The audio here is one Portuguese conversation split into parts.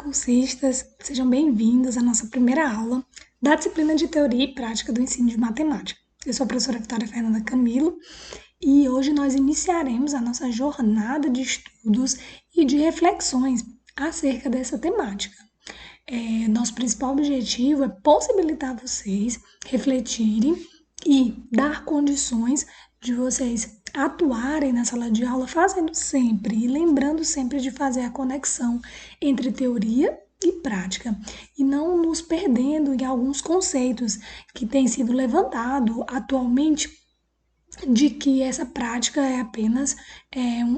cursistas, sejam bem-vindos à nossa primeira aula da disciplina de Teoria e Prática do Ensino de Matemática. Eu sou a professora Vitória Fernanda Camilo e hoje nós iniciaremos a nossa jornada de estudos e de reflexões acerca dessa temática. Nosso principal objetivo é possibilitar vocês refletirem e dar condições de vocês atuarem na sala de aula fazendo sempre e lembrando sempre de fazer a conexão entre teoria e prática e não nos perdendo em alguns conceitos que têm sido levantado atualmente de que essa prática é apenas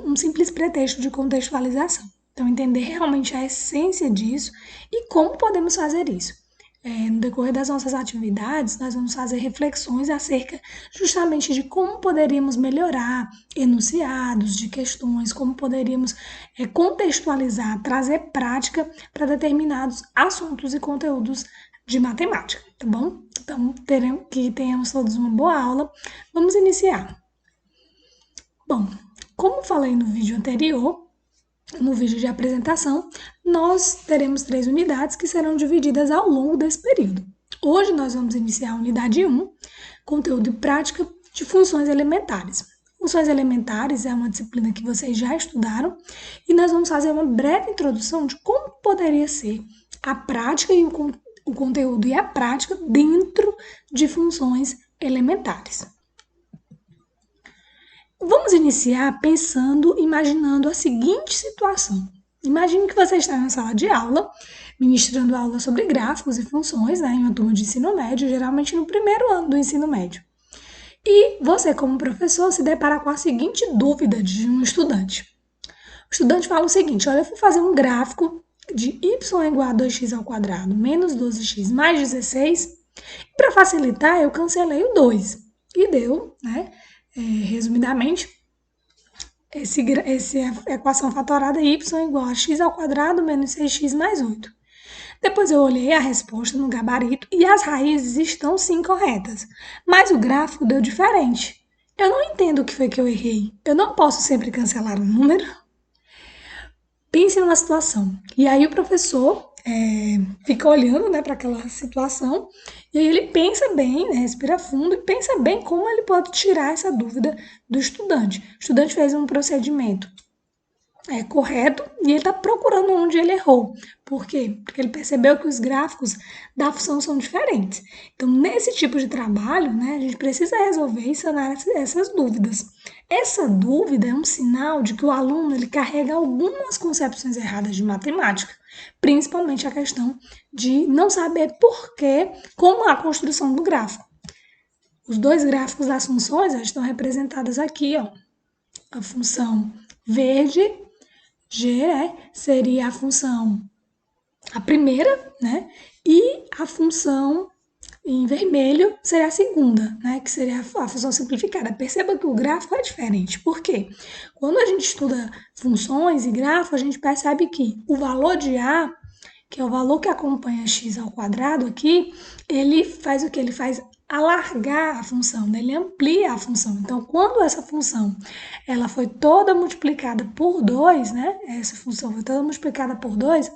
um simples pretexto de contextualização. Então, entender realmente a essência disso e como podemos fazer isso. No decorrer das nossas atividades, nós vamos fazer reflexões acerca justamente de como poderíamos melhorar enunciados de questões, como poderíamos contextualizar, trazer prática para determinados assuntos e conteúdos de matemática, tá bom? Então, que tenhamos todos uma boa aula. Vamos iniciar. Bom, como falei no vídeo anterior, no vídeo de apresentação, nós teremos 3 unidades que serão divididas ao longo desse período. Hoje nós vamos iniciar a unidade 1, conteúdo e prática de funções elementares. Funções elementares é uma disciplina que vocês já estudaram e nós vamos fazer uma breve introdução de como poderia ser a prática e o conteúdo e a prática dentro de funções elementares. Vamos iniciar imaginando a seguinte situação. Imagine que você está na sala de aula, ministrando aula sobre gráficos e funções, em uma turma de ensino médio, geralmente no primeiro ano do ensino médio. E você, como professor, se depara com a seguinte dúvida de um estudante. O estudante fala o seguinte: olha, eu vou fazer um gráfico de y igual a 2x ao quadrado menos 12x mais 16. E para facilitar, eu cancelei o 2. E deu, resumidamente, essa equação fatorada y igual a x ao quadrado menos 6x mais 8. Depois eu olhei a resposta no gabarito e as raízes estão sim corretas, mas o gráfico deu diferente. Eu não entendo o que foi que eu errei. Eu não posso sempre cancelar um número? Pense numa situação. E aí o professor fica olhando para aquela situação e aí ele pensa bem, respira fundo e pensa bem como ele pode tirar essa dúvida do estudante. O estudante fez um procedimento correto e ele está procurando onde ele errou. Por quê? Porque ele percebeu que os gráficos da função são diferentes. Então, nesse tipo de trabalho, a gente precisa resolver e sanar essas dúvidas. Essa dúvida é um sinal de que o aluno ele carrega algumas concepções erradas de matemática, principalmente a questão de não saber como a construção do gráfico. Os dois gráficos das funções estão representados aqui, ó. A função verde, G, seria a função, a primeira, e a função em vermelho seria a segunda, que seria a função simplificada. Perceba que o gráfico é diferente. Por quê? Quando a gente estuda funções e gráficos, a gente percebe que o valor de A, que é o valor que acompanha x ao quadrado aqui, ele faz o quê? Ele faz alargar a função, ele amplia a função. Então, quando essa função ela foi toda multiplicada por 2, essa função foi toda multiplicada por 2,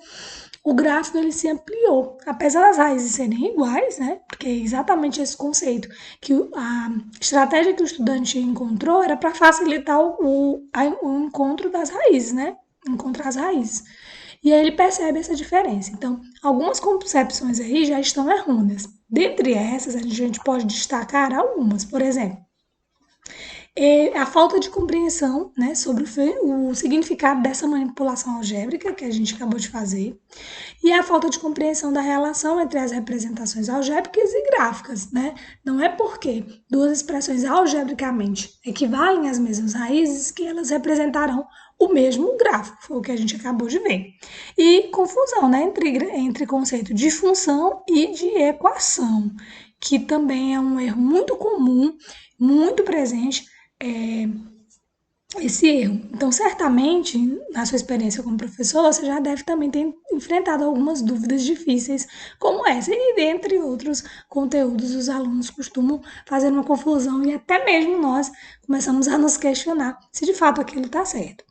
o gráfico ele se ampliou. Apesar das raízes serem iguais, porque é exatamente esse conceito, que a estratégia que o estudante encontrou era para facilitar o encontro das raízes, encontrar as raízes. E aí ele percebe essa diferença. Então, algumas concepções aí já estão errôneas. Dentre essas, a gente pode destacar algumas. Por exemplo, a falta de compreensão sobre o significado dessa manipulação algébrica que a gente acabou de fazer e a falta de compreensão da relação entre as representações algébricas e gráficas. Não é porque duas expressões algebricamente equivalem às mesmas raízes que elas representarão o mesmo gráfico, foi o que a gente acabou de ver. E confusão entre conceito de função e de equação, que também é um erro muito comum, muito presente, esse erro. Então, certamente, na sua experiência como professor, você já deve também ter enfrentado algumas dúvidas difíceis como essa. E, dentre outros conteúdos, os alunos costumam fazer uma confusão e até mesmo nós começamos a nos questionar se de fato aquilo está certo.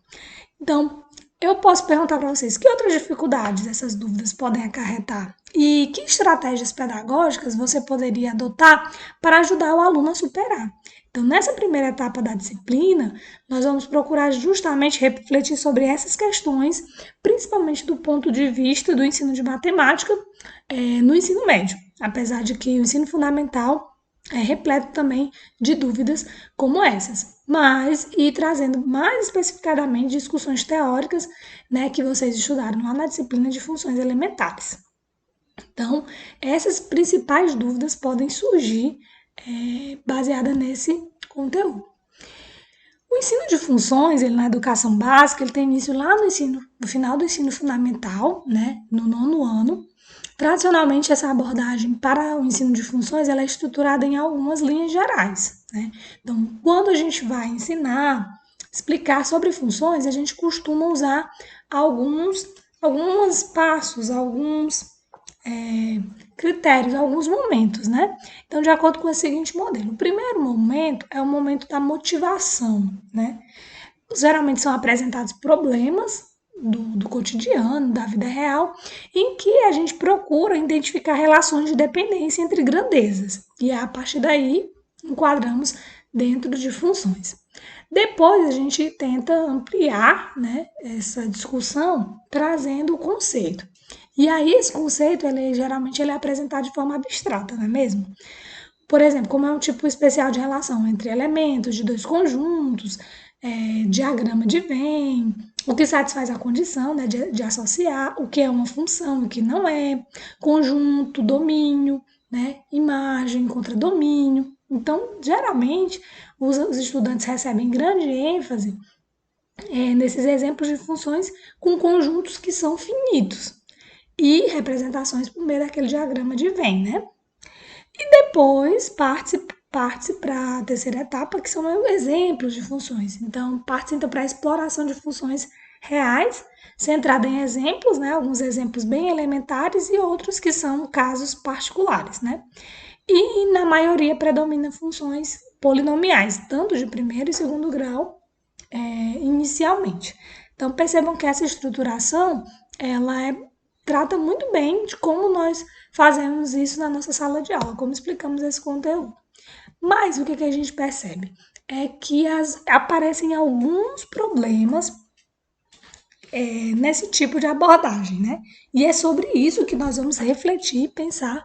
Então, Eu posso perguntar para vocês que outras dificuldades essas dúvidas podem acarretar e que estratégias pedagógicas você poderia adotar para ajudar o aluno a superar. Então, nessa primeira etapa da disciplina, nós vamos procurar justamente refletir sobre essas questões, principalmente do ponto de vista do ensino de matemática no ensino médio, apesar de que o ensino fundamental é repleto também de dúvidas como essas, mas e trazendo mais especificadamente discussões teóricas, né, que vocês estudaram lá na disciplina de funções elementares. Então, essas principais dúvidas podem surgir baseada nesse conteúdo. O ensino de funções, ele na educação básica, ele tem início lá no final do ensino fundamental, né, no 9º ano. Tradicionalmente, essa abordagem para o ensino de funções ela é estruturada em algumas linhas gerais, né? Então, quando a gente vai ensinar, explicar sobre funções, a gente costuma usar alguns passos, alguns critérios, alguns momentos, né? Então, de acordo com o seguinte modelo, o primeiro momento é o momento da motivação, né? Geralmente são apresentados problemas do cotidiano, da vida real, em que a gente procura identificar relações de dependência entre grandezas. E a partir daí, enquadramos dentro de funções. Depois a gente tenta ampliar, né, essa discussão trazendo o conceito. E aí esse conceito, geralmente ele é apresentado de forma abstrata, não é mesmo? Por exemplo, como é um tipo especial de relação entre elementos de dois conjuntos, diagrama de Venn, o que satisfaz a condição, né, de associar, o que é uma função, o que não é, conjunto, domínio, né, imagem contra domínio. Então, geralmente, os estudantes recebem grande ênfase nesses exemplos de funções com conjuntos que são finitos e representações por meio daquele diagrama de Venn, né? E depois parte para a terceira etapa, que são exemplos de funções. Então, parte então para a exploração de funções reais, centrada em exemplos, né? Alguns exemplos bem elementares e outros que são casos particulares, né? E na maioria predomina funções polinomiais, tanto de primeiro e segundo grau, inicialmente. Então percebam que essa estruturação trata muito bem de como nós fazemos isso na nossa sala de aula, como explicamos esse conteúdo. Mas o que a gente percebe é que aparecem alguns problemas nesse tipo de abordagem, né? E é sobre isso que nós vamos refletir e pensar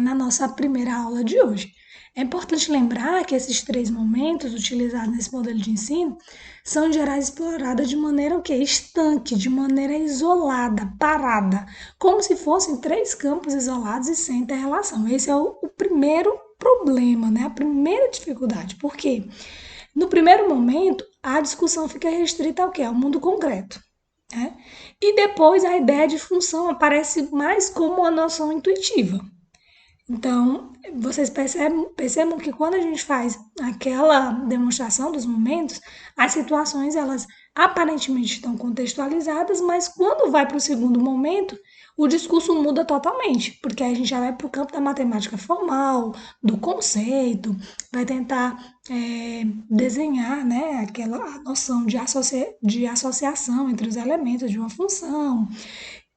na nossa primeira aula de hoje. É importante lembrar que esses 3 momentos utilizados nesse modelo de ensino são, em geral, explorados de maneira estanque, de maneira isolada, parada, como se fossem 3 campos isolados e sem ter relação. Esse é o primeiro problema, né? A primeira dificuldade. Por quê? No primeiro momento, a discussão fica restrita ao quê? Ao mundo concreto. Né? E depois a ideia de função aparece mais como uma noção intuitiva. Então, vocês percebam que quando a gente faz aquela demonstração dos momentos, as situações elas aparentemente estão contextualizadas, mas quando vai para o segundo momento, o discurso muda totalmente, porque aí a gente já vai para o campo da matemática formal, do conceito, vai tentar desenhar, né, aquela noção de associação entre os elementos de uma função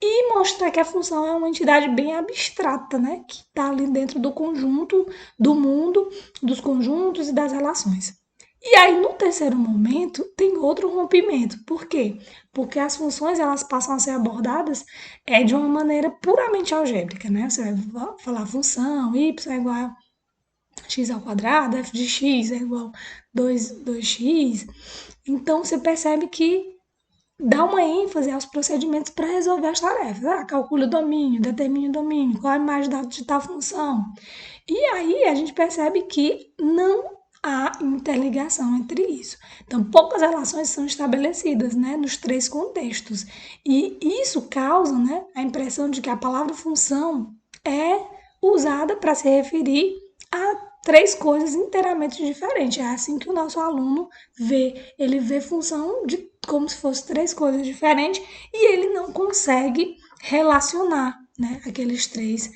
e mostrar que a função é uma entidade bem abstrata, né, que está ali dentro do conjunto, do mundo, dos conjuntos e das relações. E aí, no terceiro momento, tem outro rompimento. Por quê? Porque as funções elas passam a ser abordadas de uma maneira puramente algébrica, né? Você vai falar função, y é igual a x ao quadrado, f de x é igual a 2x. Então, você percebe que dá uma ênfase aos procedimentos para resolver as tarefas. Calcule o domínio, determine o domínio, qual a imagem de tal função. E aí a gente percebe que não há interligação entre isso. Então, poucas relações são estabelecidas, né, nos 3 contextos. E isso causa, né, a impressão de que a palavra função é usada para se referir a 3 coisas inteiramente diferentes. É assim que o nosso aluno vê. Ele vê função como se fosse 3 coisas diferentes e ele não consegue relacionar, né, aqueles 3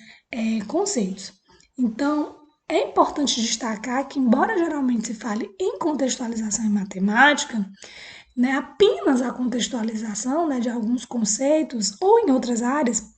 conceitos. Então, É importante destacar que, embora geralmente se fale em contextualização em matemática, né, apenas a contextualização, né, de alguns conceitos ou em outras áreas,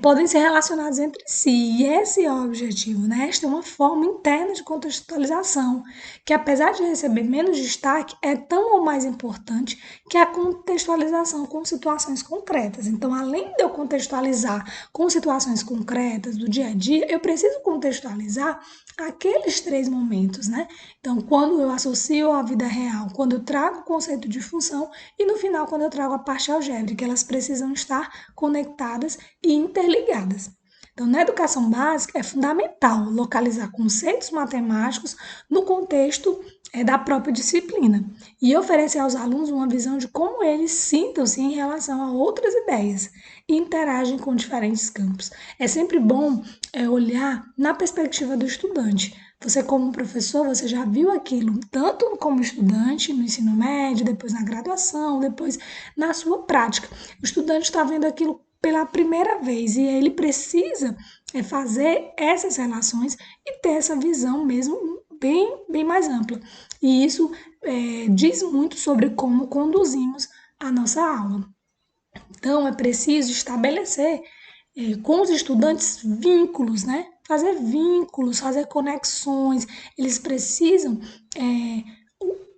podem ser relacionados entre si. E esse é o objetivo, né? Esta é uma forma interna de contextualização, que apesar de receber menos destaque, é tão ou mais importante que a contextualização com situações concretas. Então, além de eu contextualizar com situações concretas do dia a dia, eu preciso contextualizar aqueles 3 momentos, né? Então, quando eu associo à vida real, quando eu trago o conceito de função e no final, quando eu trago a parte algébrica, elas precisam estar conectadas e interligadas. Então, na educação básica, é fundamental localizar conceitos matemáticos no contexto da própria disciplina e oferecer aos alunos uma visão de como eles sintam-se em relação a outras ideias e interagem com diferentes campos. É sempre bom olhar na perspectiva do estudante. Você, como professor, você já viu aquilo tanto como estudante no ensino médio, depois na graduação, depois na sua prática. O estudante está vendo aquilo pela primeira vez e ele precisa fazer essas relações e ter essa visão mesmo bem mais ampla. E isso diz muito sobre como conduzimos a nossa aula. Então, é preciso estabelecer com os estudantes vínculos, né? Fazer vínculos, fazer conexões. Eles precisam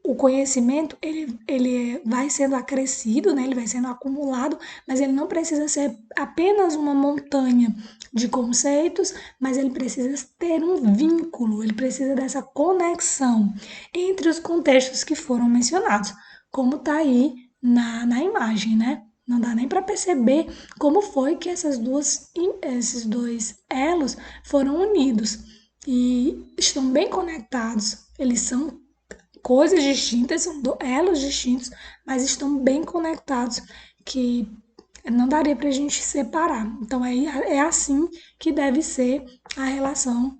o conhecimento ele vai sendo acrescido, né? Ele vai sendo acumulado, mas ele não precisa ser apenas uma montanha de conceitos, mas ele precisa ter um vínculo, ele precisa dessa conexão entre os contextos que foram mencionados, como está aí na imagem, né? Não dá nem para perceber como foi que esses dois elos foram unidos e estão bem conectados. Eles são coisas distintas, são elos distintos, mas estão bem conectados, que não daria para a gente separar. Então é assim que deve ser a relação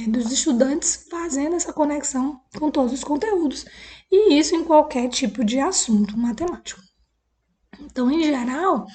dos estudantes fazendo essa conexão com todos os conteúdos, e isso em qualquer tipo de assunto matemático. Então, em geral,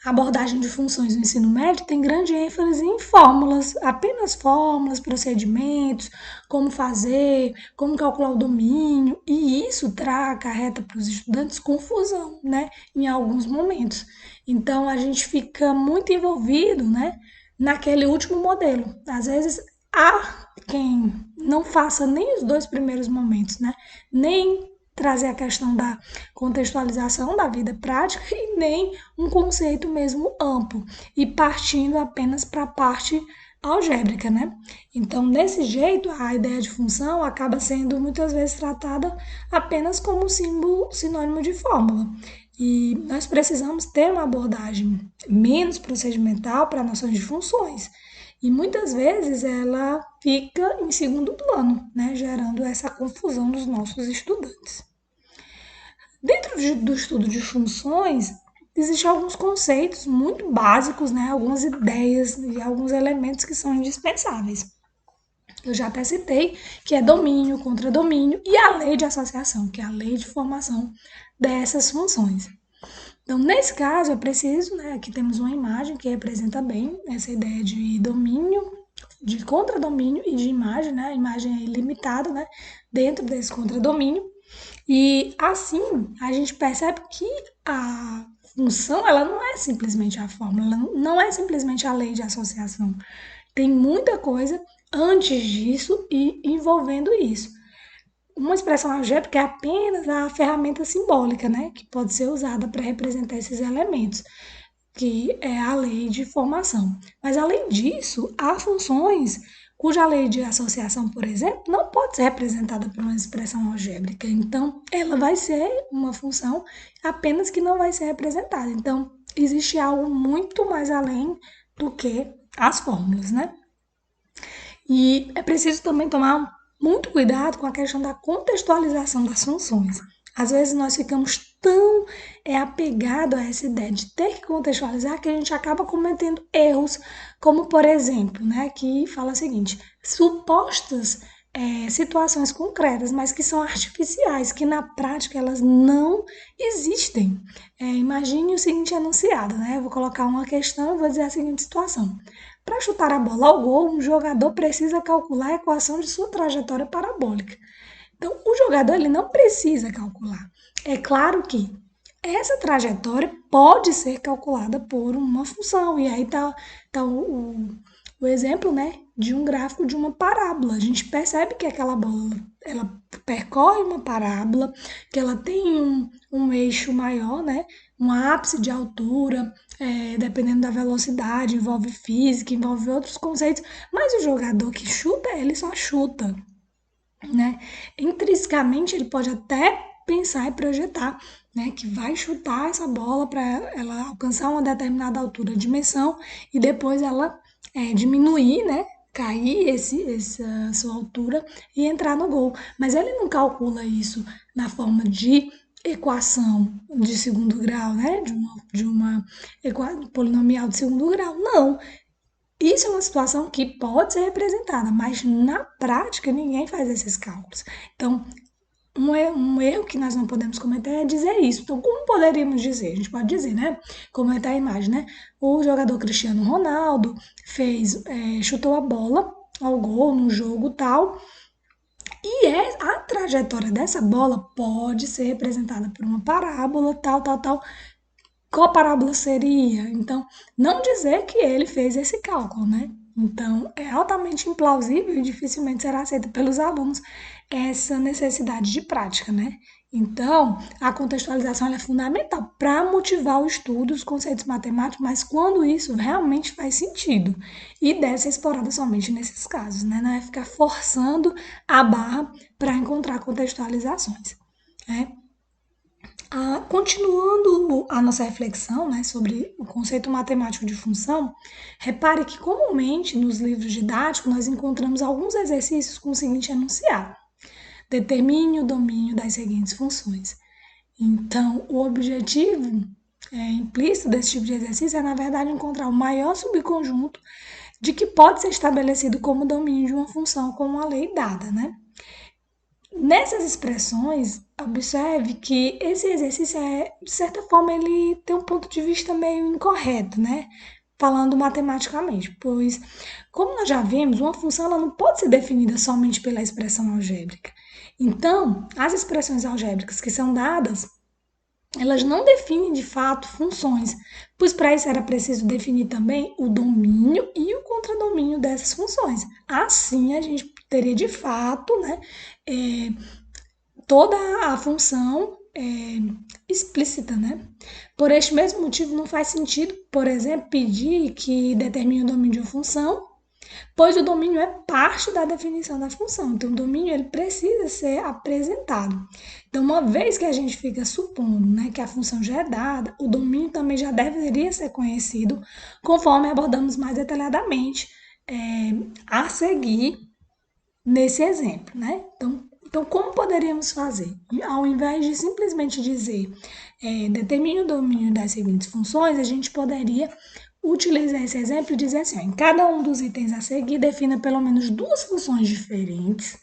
a abordagem de funções no ensino médio tem grande ênfase em fórmulas, apenas fórmulas, procedimentos, como fazer, como calcular o domínio, e isso acarreta para os estudantes confusão, né, em alguns momentos. Então, a gente fica muito envolvido, né, naquele último modelo. Às vezes, há quem não faça nem os 2 primeiros momentos, né, nem trazer a questão da contextualização da vida prática e nem um conceito mesmo amplo e partindo apenas para a parte algébrica, né? Então, desse jeito, a ideia de função acaba sendo muitas vezes tratada apenas como símbolo, sinônimo de fórmula. E nós precisamos ter uma abordagem menos procedimental para noções de funções. E muitas vezes ela fica em segundo plano, né, gerando essa confusão nos nossos estudantes. Dentro do estudo de funções, existem alguns conceitos muito básicos, né, algumas ideias e alguns elementos que são indispensáveis. Eu já até citei que é domínio, contradomínio e a lei de associação, que é a lei de formação dessas funções. Então, nesse caso, é preciso, né, aqui temos uma imagem que representa bem essa ideia de domínio, de contradomínio e de imagem, né? A imagem é ilimitada, né, dentro desse contradomínio. E assim, a gente percebe que a função, ela não é simplesmente a fórmula, ela não é simplesmente a lei de associação. Tem muita coisa antes disso e envolvendo isso. Uma expressão algébrica é apenas a ferramenta simbólica, né, que pode ser usada para representar esses elementos, que é a lei de formação. Mas, além disso, há funções cuja lei de associação, por exemplo, não pode ser representada por uma expressão algébrica. Então, ela vai ser uma função apenas que não vai ser representada. Então, existe algo muito mais além do que as fórmulas, né? E é preciso também tomar muito cuidado com a questão da contextualização das funções. Às vezes nós ficamos tão apegados a essa ideia de ter que contextualizar que a gente acaba cometendo erros, como por exemplo, né, que fala o seguinte, supostas situações concretas, mas que são artificiais, que na prática elas não existem. Imagine o seguinte enunciado, né? Eu vou colocar uma questão e vou dizer a seguinte situação. Para chutar a bola ao gol, um jogador precisa calcular a equação de sua trajetória parabólica. Então, o jogador ele não precisa calcular. É claro que essa trajetória pode ser calculada por uma função. E aí tá o exemplo, né, de um gráfico de uma parábola. A gente percebe que aquela bola ela percorre uma parábola, que ela tem um eixo maior, né, um ápice de altura, dependendo da velocidade, envolve física, envolve outros conceitos, mas o jogador que chuta, ele só chuta, né? Intrinsecamente ele pode até pensar e projetar, né, que vai chutar essa bola para ela alcançar uma determinada altura, dimensão e depois ela diminuir, né, cair essa sua altura e entrar no gol. Mas ele não calcula isso na forma de equação de segundo grau, né, de uma polinomial de segundo grau. Não, isso é uma situação que pode ser representada, mas na prática ninguém faz esses cálculos. Então, um erro que nós não podemos cometer é dizer isso. Então, como poderíamos dizer? A gente pode dizer, né? Comentar a imagem, né? O jogador Cristiano Ronaldo chutou a bola ao gol num jogo tal, e a trajetória dessa bola pode ser representada por uma parábola, tal, tal, tal. Qual parábola seria? Então, não dizer que ele fez esse cálculo, né? Então, é altamente implausível e dificilmente será aceita pelos alunos essa necessidade de prática, né? Então, a contextualização é fundamental para motivar o estudo dos conceitos matemáticos, mas quando isso realmente faz sentido. E deve ser explorada somente nesses casos, né? Não é ficar forçando a barra para encontrar contextualizações, né? Continuando a nossa reflexão, né, sobre o conceito matemático de função, repare que comumente nos livros didáticos nós encontramos alguns exercícios com o seguinte enunciado: determine o domínio das seguintes funções. Então, o objetivo implícito desse tipo de exercício é, na verdade, encontrar o maior subconjunto de que pode ser estabelecido como domínio de uma função com uma lei dada, né? Nessas expressões, observe que esse exercício de certa forma, ele tem um ponto de vista meio incorreto, né? Falando matematicamente, pois, como nós já vimos, uma função ela não pode ser definida somente pela expressão algébrica. Então, as expressões algébricas que são dadas, elas não definem de fato funções, pois para isso era preciso definir também o domínio e o contradomínio dessas funções. Assim, a gente teria de fato, né, é, toda a função explícita, né? Por este mesmo motivo, não faz sentido, por exemplo, pedir que determine o domínio de uma função, pois o domínio é parte da definição da função. Então, o domínio ele precisa ser apresentado. Então, uma vez que a gente fica supondo, né, que a função já é dada, o domínio também já deveria ser conhecido, conforme abordamos mais detalhadamente a seguir nesse exemplo, né? Então, como poderíamos fazer? Ao invés de simplesmente dizer determine o domínio das seguintes funções, a gente poderia utilizar esse exemplo e dizer assim, em cada um dos itens a seguir, defina pelo menos duas funções diferentes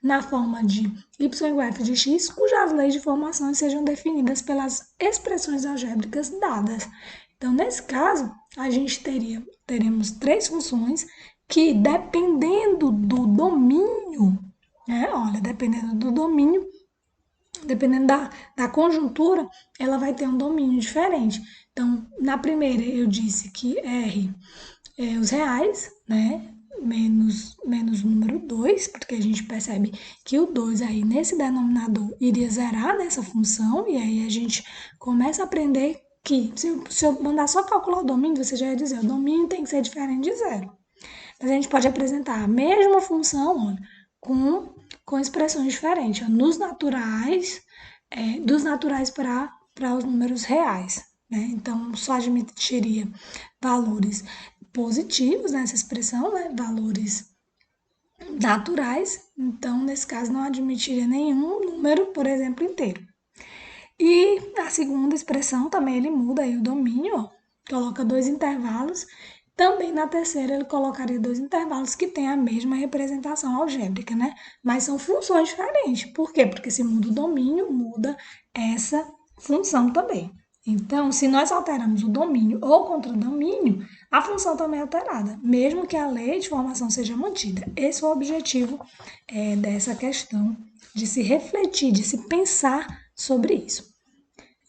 na forma de y igual a f de x, cujas leis de formação sejam definidas pelas expressões algébricas dadas. Então, nesse caso, a gente teremos três funções que, dependendo do domínio, olha, dependendo do domínio, dependendo da conjuntura, ela vai ter um domínio diferente. Então, na primeira eu disse que R é os reais, né? Menos o número 2, porque a gente percebe que o 2 aí nesse denominador iria zerar nessa função, e aí a gente começa a aprender que se eu mandar só calcular o domínio, você já ia dizer, o domínio tem que ser diferente de zero. Mas a gente pode apresentar a mesma função, olha, com expressões diferentes, ó, nos naturais, dos naturais para os números reais, né? Então, só admitiria valores positivos nessa expressão, né? Valores naturais. Então, nesse caso, não admitiria nenhum número, por exemplo, inteiro. E a segunda expressão também ele muda aí o domínio, ó, coloca dois intervalos. Também na terceira ele colocaria dois intervalos que têm a mesma representação algébrica, né? Mas são funções diferentes. Por quê? Porque se muda o domínio, muda essa função também. Então, se nós alteramos o domínio ou o contradomínio, a função também é alterada, mesmo que a lei de formação seja mantida. Esse é o objetivo dessa questão de se refletir, de se pensar sobre isso.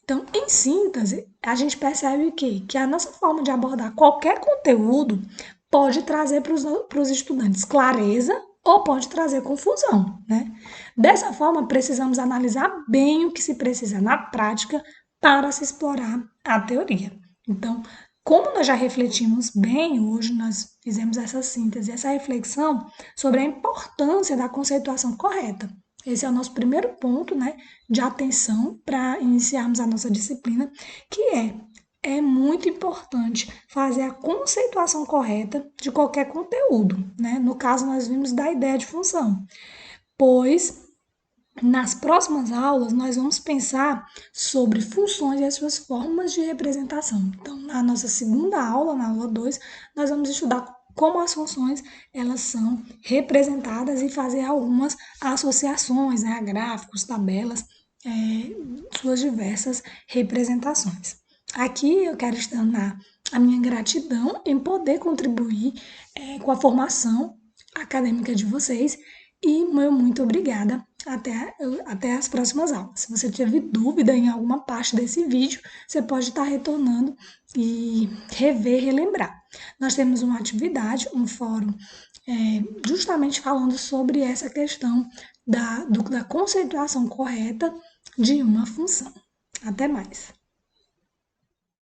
Então, em síntese, a gente percebe que a nossa forma de abordar qualquer conteúdo pode trazer para os estudantes clareza ou pode trazer confusão, né? Dessa forma, precisamos analisar bem o que se precisa na prática para se explorar a teoria. Então, como nós já refletimos bem hoje, nós fizemos essa síntese, essa reflexão sobre a importância da conceituação correta. Esse é o nosso primeiro ponto, né, de atenção para iniciarmos a nossa disciplina, que é muito importante fazer a conceituação correta de qualquer conteúdo, né? No caso, nós vimos da ideia de função, pois nas próximas aulas nós vamos pensar sobre funções e as suas formas de representação. Então, na nossa segunda aula, na aula 2, nós vamos estudar como as funções elas são representadas e fazer algumas associações, né, a gráficos, tabelas, suas diversas representações. Aqui eu quero externar a minha gratidão em poder contribuir com a formação acadêmica de vocês e meu muito obrigada. Até as próximas aulas. Se você teve dúvida em alguma parte desse vídeo, você pode estar retornando e relembrar. Nós temos uma atividade, um fórum, justamente falando sobre essa questão da conceituação correta de uma função. Até mais!